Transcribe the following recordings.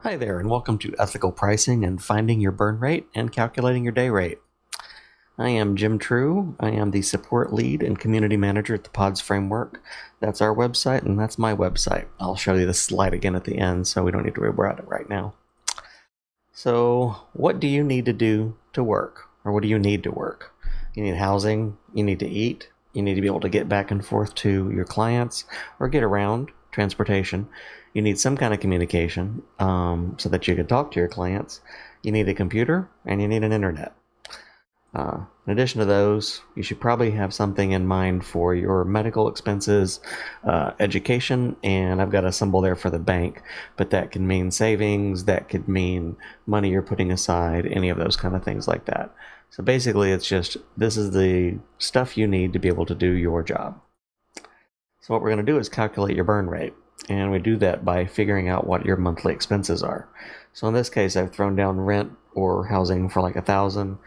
Hi there, and welcome to Ethical Pricing and Finding Your Burn Rate and Calculating Your Day Rate. I am Jim True. I am the support lead and community manager at the Pods Framework. That's our website, and that's my website. I'll show you the slide again at the end, so we don't need to worry about it right now. So, what do you need to do to work? Or what do you need to work? You need housing, you need to eat, you need to be able to get back and forth to your clients or get around, transportation. You need some kind of communication so that you can talk to your clients. You need a computer and you need an internet. In addition to those, you should probably have something in mind for your medical expenses, education, and I've got a symbol there for the bank, but that can mean savings, that could mean money you're putting aside, any of those kind of things like that. So basically, it's just this is the stuff you need to be able to do your job. So what we're going to do is calculate your burn rate, and we do that by figuring out what your monthly expenses are. So in this case, I've thrown down rent or housing for like $1,000,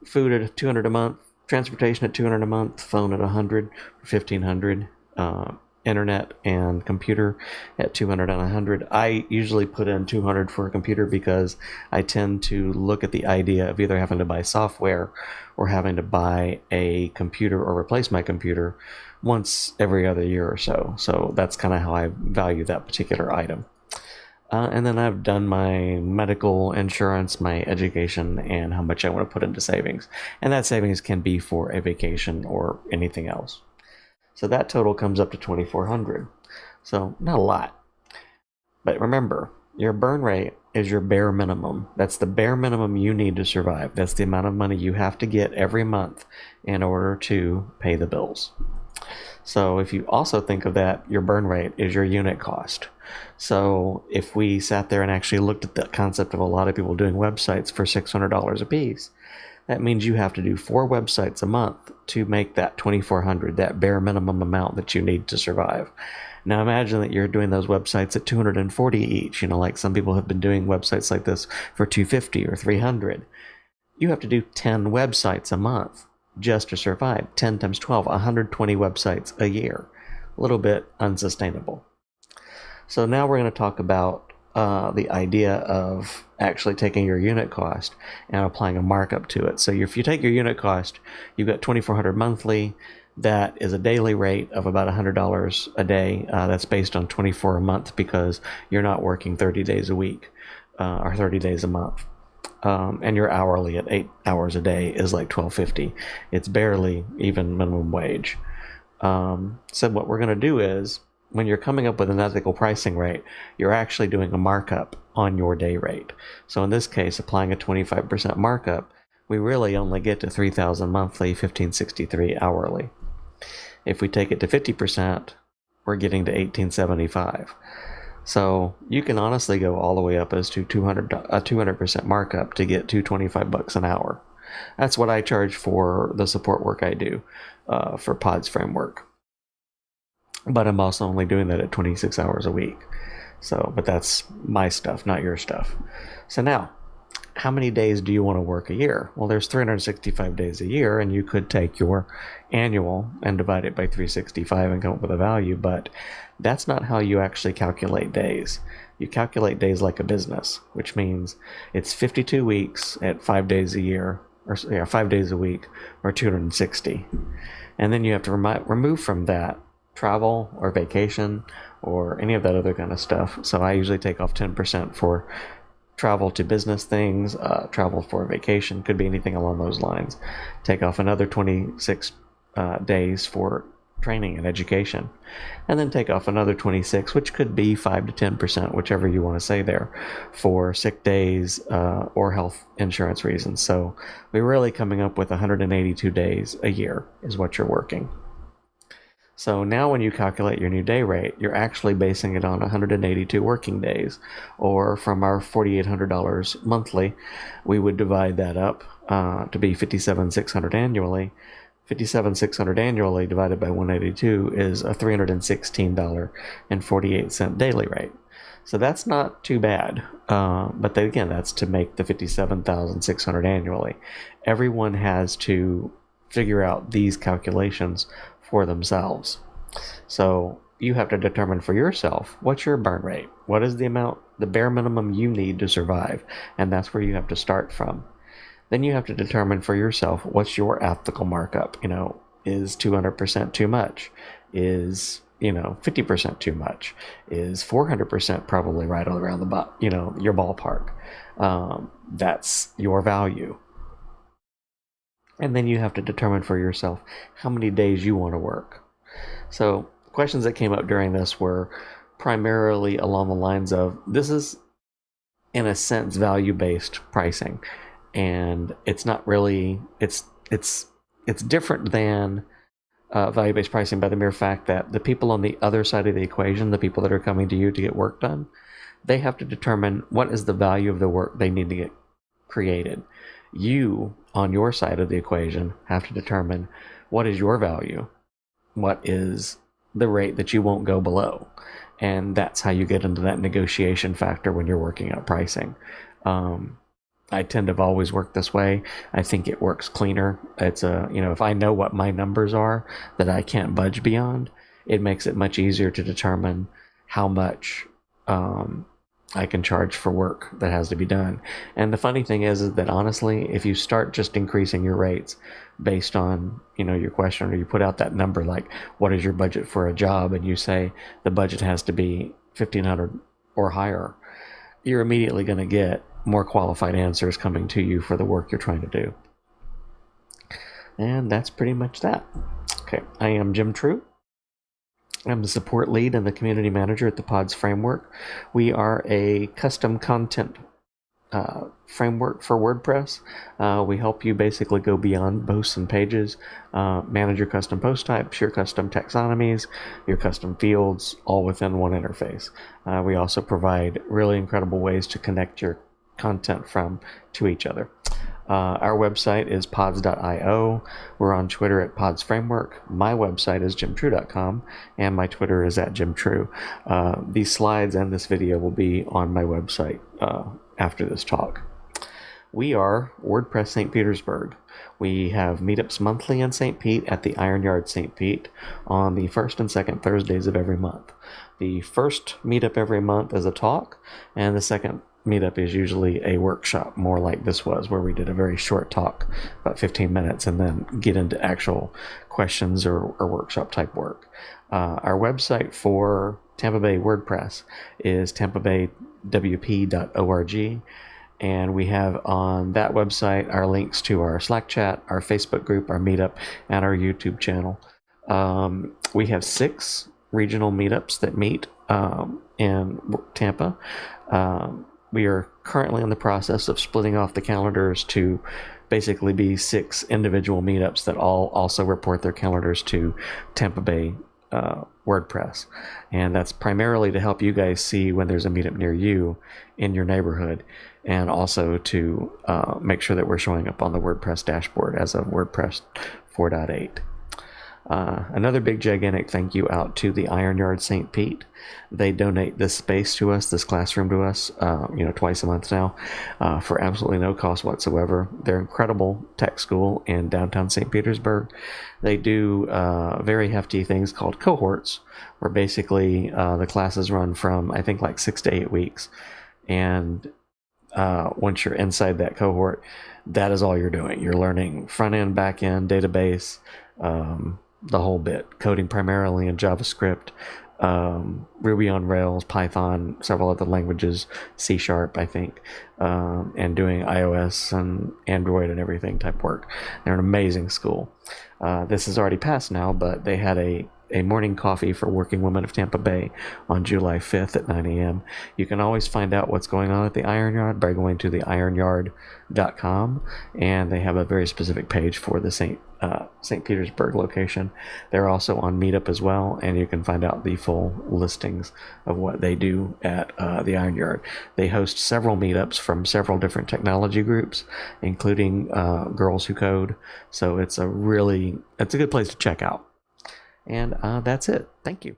food at $200 a month, transportation at $200 a month, phone at $100 or $1,500, internet and computer at $200 and $100. I usually put in $200 for a computer because I tend to look at the idea of either having to buy software or having to buy a computer or replace my computer once every other year or so. So that's kind of how I value that particular item. And then I've done my medical insurance, my education, and how much I want to put into savings. And that savings can be for a vacation or anything else. So that total comes up to $2,400. So not a lot. But remember, your burn rate is your bare minimum. That's the bare minimum you need to survive. That's the amount of money you have to get every month in order to pay the bills. So if you also think of that, your burn rate is your unit cost. So if we sat there and actually looked at the concept of a lot of people doing websites for $600 a piece, that means you have to do 4 websites a month to make that $2,400, that bare minimum amount that you need to survive. Now imagine that you're doing those websites at $240 each. Like some people have been doing websites like this for $250 or $300. You have to do 10 websites a month just to survive. 10 times 12, 120 websites a year. A little bit unsustainable. So now we're going to talk about the idea of actually taking your unit cost and applying a markup to it. So if you take your unit cost, you've got $2,400 monthly. That is a daily rate of about $100 a day. That's based on 24 a month because you're not working 30 days a week or 30 days a month. And you're hourly at 8 hours a day is like $12.50. It's barely even minimum wage. So what we're going to do is, when you're coming up with an ethical pricing rate, you're actually doing a markup on your day rate. So in this case, applying a 25% markup, we really only get to $3,000 monthly, $1,563 hourly. If we take it to 50%, we're getting to $1,875. So you can honestly go all the way up as to a 200% markup to get $225 an hour. That's what I charge for the support work I do for Pods Framework. But I'm also only doing that at 26 hours a week. But that's my stuff, not your stuff. So now, how many days do you want to work a year? Well, there's 365 days a year, and you could take your annual and divide it by 365 and come up with a value, but that's not how you actually calculate days. You calculate days like a business, which means it's 52 weeks at 5 days a year, or 5 days a week, or 260. And then you have to remove from that travel or vacation or any of that other kind of stuff. So I usually take off 10% for travel to business things, travel for vacation, could be anything along those lines. Take off another 26 days for training and education, and then take off another 26, which could be 5 to 10%, whichever you want to say there, for sick days or health insurance reasons. So we're really coming up with 182 days a year is what you're working. So now when you calculate your new day rate, you're actually basing it on 182 working days, or from our $4,800 monthly, we would divide that up to be $57,600 annually. $57,600 annually divided by 182 is a $316.48 daily rate. So that's not too bad. But then again, that's to make the $57,600 annually. Everyone has to figure out these calculations for themselves. So you have to determine for yourself, what's your burn rate? What is the bare minimum you need to survive? And that's where you have to start from. Then you have to determine for yourself, what's your ethical markup? Is 200% too much? Is 50% too much? Is 400% probably right around your ballpark? That's your value. And then you have to determine for yourself how many days you want to work. So questions that came up during this were primarily along the lines of, this is in a sense value-based pricing, and it's not really, it's different than value-based pricing by the mere fact that the people on the other side of the equation, the people that are coming to you to get work done, they have to determine what is the value of the work they need to get created. You, on your side of the equation, have to determine what is your value, what is the rate that you won't go below. And that's how you get into that negotiation factor when you're working out pricing. I tend to always work this way. I think it works cleaner. It's if I know what my numbers are that I can't budge beyond, it makes it much easier to determine how much I can charge for work that has to be done. And the funny thing is that honestly, if you start just increasing your rates based on, your question, or you put out that number, like, what is your budget for a job? And you say the budget has to be $1,500 or higher, you're immediately going to get more qualified answers coming to you for the work you're trying to do. And that's pretty much that. Okay, I am Jim True. I'm the support lead and the community manager at the Pods Framework. We are a custom content framework for WordPress. We help you basically go beyond posts and pages, manage your custom post types, your custom taxonomies, your custom fields, all within one interface. We also provide really incredible ways to connect your content to each other. Our website is pods.io. We're on Twitter at Pods Framework. My website is jimtrue.com, and my Twitter is at jimtrue. These slides and this video will be on my website after this talk. We are WordPress St. Petersburg. We have meetups monthly in St. Pete at the Iron Yard St. Pete on the first and second Thursdays of every month. The first meetup every month is a talk, and the second meetup is usually a workshop, more like this was, where we did a very short talk, about 15 minutes, and then get into actual questions or workshop type work. Our website for Tampa Bay WordPress is tampabaywp.org, and we have on that website our links to our Slack chat, our Facebook group, our meetup, and our YouTube channel. We have 6 regional meetups that meet in Tampa. We are currently in the process of splitting off the calendars to basically be 6 individual meetups that all also report their calendars to Tampa Bay WordPress. And that's primarily to help you guys see when there's a meetup near you in your neighborhood, and also to make sure that we're showing up on the WordPress dashboard as of WordPress 4.8. Another big gigantic thank you out to the Iron Yard St. Pete. They donate this space to us, this classroom to us, twice a month now, for absolutely no cost whatsoever. They're incredible tech school in downtown St. Petersburg. They do very hefty things called cohorts, where basically the classes run from, I think, like 6 to 8 weeks. And once you're inside that cohort, that is all you're doing. You're learning front end, back end, database, the whole bit, coding primarily in JavaScript, Ruby on Rails, Python, several other languages, C#, I think, and doing iOS and Android and everything type work. They're an amazing school. This is already passed now, but they had a morning coffee for working women of Tampa Bay on July 5th at 9 a.m. You can always find out what's going on at the Iron Yard by going to theironyard.com, and they have a very specific page for the St. Petersburg location. They're also on Meetup as well, and you can find out the full listings of what they do at the Iron Yard. They host several meetups from several different technology groups, including Girls Who Code, so it's a good place to check out. And that's it. Thank you.